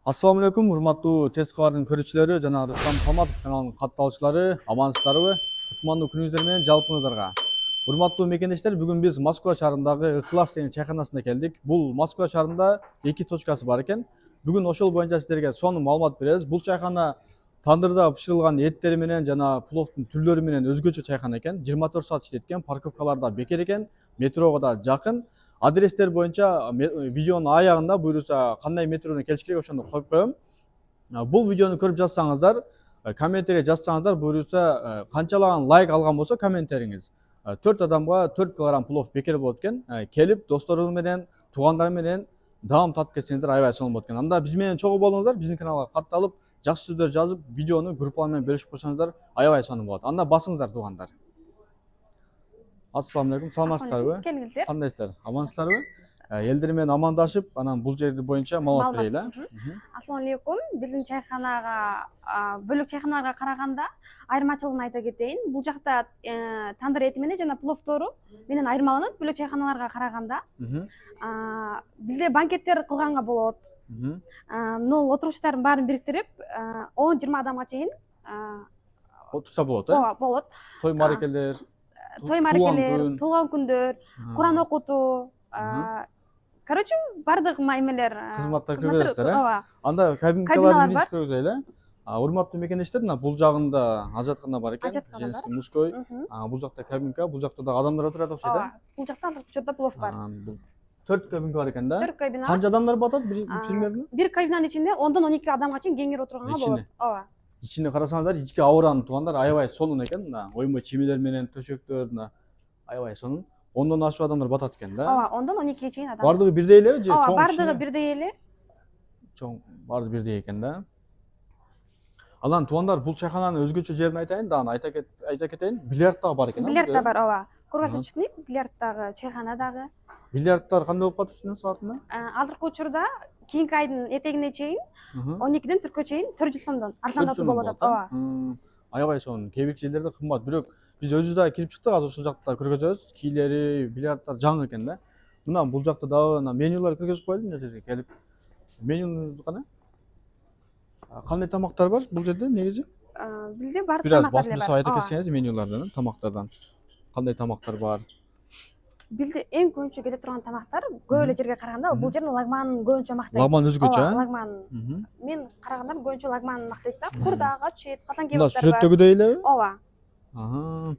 Assalamu alaikum, урматтуу тест кабардын көрүүчүлөрү жана Рустам Хаматов каналынын катталуучулары, амансыздарбы? Кутмандуу күнүңүздөр менен жалпыңыздарга. Урматтуу мекендештер, бүгүн биз Москва шаарындагы Ыклас деген чайканасына келдик. Бул Москва шаарында 2 точкасы бар экен. Бүгүн ошол боюнча сиздерге сонун маалымат беребиз. Бул чайкана тандырда бышырылган эттери менен жана пловдун түрлөрү менен өзгөчө чайкана экен. 24 саат иштейт экен, парковкалар да бекер экен, метрого да жакын. Адрестер боюнча видеонун аягында буюрса кандай метродон келиш керек ошону коюп коем. Бул видеону көрүп жатсаңыздар, комментарий жазсаңыздар, буюрса канчалаган лайк алган болсо комментариңиз 4 адамга 4 килограмм плов бекер болот экен. Келип досторуң менен, туугандар менен даам татып кетсеңиздер аябай сонун болот экен. Анда биз менен чогуу болуңуздар, биздин каналга катталып, жакшы сөздөр жазып, видеону группалар менен бөлүшүп койсоңуздар аябай сонун болот. Анда басыңыздар туугандар. Ассаламу алейкум, саламатсыздарбы? Келиңиздер. Кандайсыздар? Амансыздарбы? Элдер менен амандашып, анан бул жерди боюнча маалымат берели. Ассаламу алейкум. Биздин чайканага бөлөк чайканаларга караганда айырмачылыгын айта кетейин. Бул жакта тандыр эти менен жана пловтору менен айырмаланат бөлөк чайканаларга караганда. Бизде банкеттер кылганга болот. Могул отургучтардын баарын бириктирип 10-20 адамга чейин отурса болот, ооба, болот. Той марекелер, туулган күндөр, Куран окутуу, короче, бардык эмелер, кызматтар көргөзөсүздөр, ооба. Анда кабинкаларды биз көргөзөлү. Урматтуу мекендештер, мына бул жагында ажаткана бар экен, женский, мужской. Бул жакта кабинка, бул жакта да адамдар отурат окшойт, ооба. Бул жакта азыркы учурда плов бар. 4 кабинка бар экен да. 4 кабина. Канча адамдар батат примерно? Бир кабинанын ичинде 10-дон 12 адамга чейин кеңири отурганга болот. Ооба. Ичинде карасаңыздар, ички ауранын туугандар аябай сонун экен. Мына оймой чемелер менен төшөктөр, мына аябай сонун. 10дон ашык адамдар батат экен да. Ооба, 10-дон 12ге чейин адам. Бардыгы бирдей элеби же чоң? Ооба, бардыгы бирдей эле. Чоң, бардыгы бирдей экен да. Анан туугандар, бул чайкананын өзгөчө жерин айтайын да, айта кетейин. Бильярд дагы бар экен. Бильярд да бар, ооба. Круглосуточный бильярд дагы, чайкана дагы. Бильярдтар кандай болуп калат саатына? Азыркы учурда кийинки айдын этегине чейин 12ден 4кө чейин 400 сомдон арзандатуу болуп атат. Ооба. Аябай сонун. Кээ бир жерлерде кымбат, бирок биз өзүбүз дагы кирип чыктык, азыр ушул жакта көргөзөбүз. Кийлери, бильярдтар жаңы экен да. Мына бул жакта дагы менюлар көргөзүп коелу, мына жерге келип. Меню кана? Кандай тамактар бар бул жерде негизи? Бизде бар тамактар бар. бар. Бир басып айта кетсеңиз менюлардан, тамактардан. Кандай тамактар бар? Бизде эң көбүнчө кете турган тамактар көп эле жерге караганда бул жердин лагманын көбүнчө мактайт. Лагман өзгөчө, лагман. Мен карагандар көбүнчө лагманын мактайт да. Курдак, ачет, казан кебаптар бар. Сүрөттөгүдөй элеби? Ооба.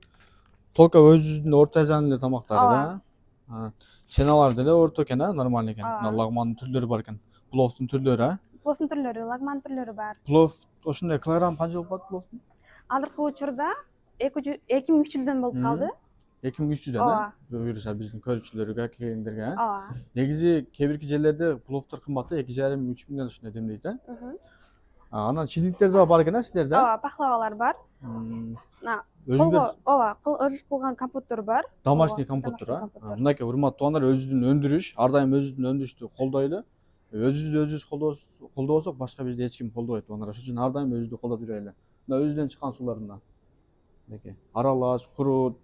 Толка өзүнүн орто азиянын тамактары да. Ченалар деле орто экен, нормально экен. Лагмандын түрлөрү бар экен. Пловдун түрлөрү, Пловдун түрлөрү, лагман түрлөрү бар. Плов ошондой килограмм канча болуп калат пловдун? Азыркы учурда 2300дөн болуп калды. 2300дөн, буюрса биздин көрүүчүлөргө, келиңдерге. Ооба. Негизи кээ бирки жерлерде пловдор кымбат, 2,5-3 миңден ушундай демдейт да. Анан чиликтер да бар экен, сиздерде? Ооба, пахлавалар бар. Ооба, өзү кылган компоттор бар. Домашний компоттор, мынакей урматтуу туугандар, өзүбүздүн өндүрүш, ар дайым өзүбүздүн өндүрүштү колдойлу. Өзүбүз колдобосок, башка бизди эч ким колдобойт туугандар. Ошон үчүн ар дайым өзүбүздү колдоп жүрөлү. Мына өзүдөн чыккан сууларында. Мынакей аралаш, курут,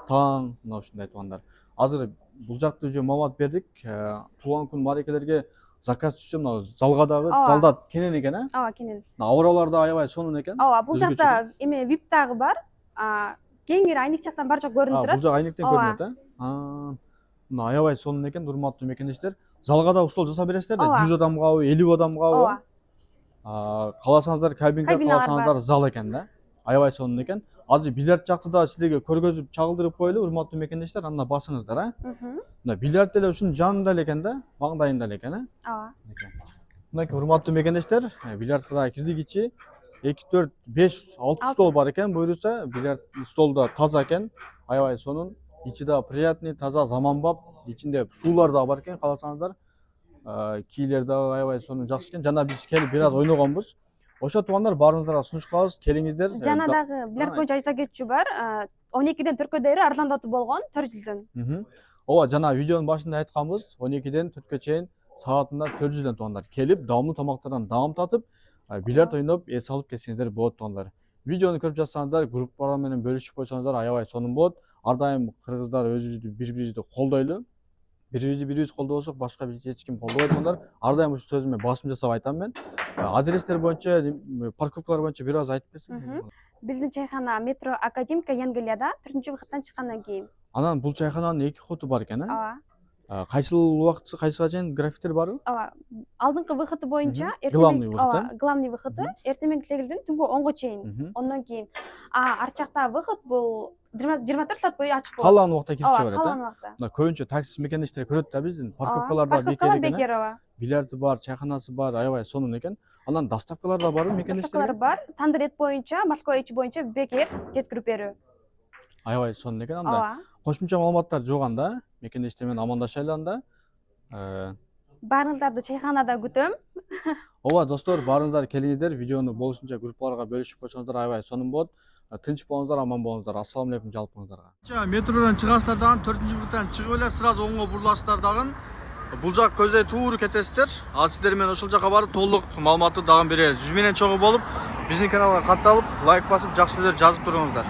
таң, мына ушундай туугандар. Азыр бул жакта уже маалымат бердик. Туулган күн марекелерге заказ түшсө, мына залга дагы, залда кенен экен, Ооба, кенен. Ауралар да аябай сонун экен. Ооба, бул жакта эме VIP дагы бар. Кеңири айнек жактан бар жок көрүнүп турат. Бул жак айнектен көрүнөт, мына аябай сонун экен, урматтуу мекендештер. Залга да стол жасап бересиздер да, 100 адамгабы, 50 адамгабы. Кааласаңыздар кабинка, кааласаңыздар зал экен да. Аябай сонун экен. Азыр бильярд жакты да силерге көргөзүп чагылдырып коелу, урматтуу мекендештер, анда басыңыздар, Мына бильярд деле ушунун жанында эле экен да, маңдайында эле экен, Ооба. Мынакей урматтуу мекендештер, бильярдка да кирдик ичи. 2, 4, 5, 6 стол бар экен, буюрса, бильярд стол да таза экен, аябай сонун. Ичи да приятный, таза, заманбап. Ичинде суулар да бар экен, кааласаңыздар. Кийлер да аябай сонун, жакшы экен. Жана биз келип бир аз ойногонбуз. Ошо туугандар, баарыңыздарга сунуш кылабыз, келиңиздер. Жана дагы бильярд боюнча айта кетчү бар. 12ден 4кө дейин арзандатуу болгон 400дөн. Ооба, жана видеонун башында айтканбыз, 12ден 4кө чейин саатында 400дөн туугандар. Келип, даамдуу тамактардан даам татып, бильярд ойноп, эс алып кетсеңиздер болот туугандар. Видеону көрүп жатсаңыздар, группалар менен бөлүшүп койсоңуздар аябай сонун болот. Ар дайым кыргыздар өзүбүздү бири-бирибизди колдойлу. бири-бириз колдобосок башка эч ким колдобой тургандар. Ар дайым ушу сөзүмө басым жасап айтам мен. Адрестер боюнча, парковкалар боюнча бир аз айтып берсең. Биздин чайкана метро Академика Янгелияда 4-выходтан чыккандан кийин. Анан бул чайкананын 2 ходу бар экен, Ооба. Кайсыл убакыт кайсыга чейин графиктер барбы? Ооба. Алдыңкы выходу боюнча Главный выход, ооба, главный выходу эртең сегизден түнгө 10го чейин. Ondan кийин ар жакта выход бул 24 саат бою ачык болот. Каалаган убакта кирип чыга Ооба, берет. каалаган убакта. Мына көбүнчө такси мекендештери көрөт да биздин. Парковкалар да Парковкалар бекер бекер, экен. ооба. Билярды бар, чайканасы бар, аябай сонун экен. Анан доставкалар да барбы Доставкалар мекендештерге? бар. Тандыр эт боюнча, Москва эчи боюнча бекер жеткирип берүү. Аябай сонун экен анда. Ооба. Кошумча маалыматтар жок анда. Мекендештер менен амандашайлы анда. Баарыңыздарды чайканада күтөм. Ооба достор, баарыңыздар келиңиздер. Видеону болушунча группаларга бөлүшүп койсоңуздар аябай сонун болот. Тынч болуңуздар, аман болуңуздар. Ассаламу алейкум жалпыңыздарга. Метродон чыгасыздар дагы 4-выходтан чыгып эле сразу оңго буруласыздар дагы. Бул жак көздөй туура кетесиздер. Ал сиздер менен ошол жака барып толук маалыматты дагы беребиз. Биз менен чогуу болуп, биздин каналга катталып, лайк басып, жакшы сөздөр жазып туруңуздар.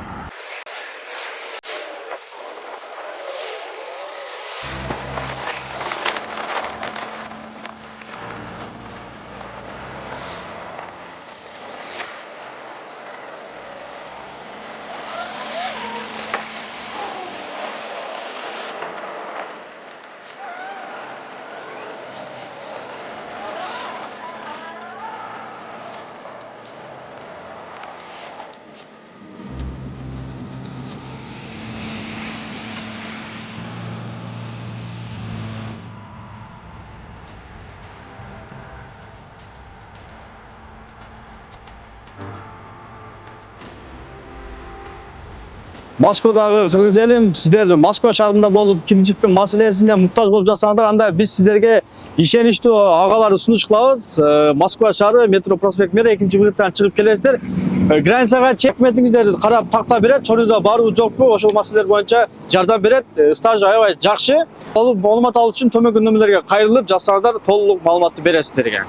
Moskvadagi Qirg'iz elim, sizlar Moskva shahrida bo'lib, kirchilik masalasida muhtoj bo'lib жатсаңдар, анда biz sizlarga ishonishli og'alar ustunush qilamiz. Moskva shahri metro prospekt meri 2-выходтан chiqib kelasizlar. Granitsaga chekmetingizlarni qarab taqta beradi, cho'rida barib yo'qmi, o'sha masalalar bo'yicha yordam beradi. Staj aябай yaxshi. Ma'lumot olish uchun to'mak nomerlarga qayrilib, жатсаңыздар, to'liq ma'lumotni beradi sizlarga.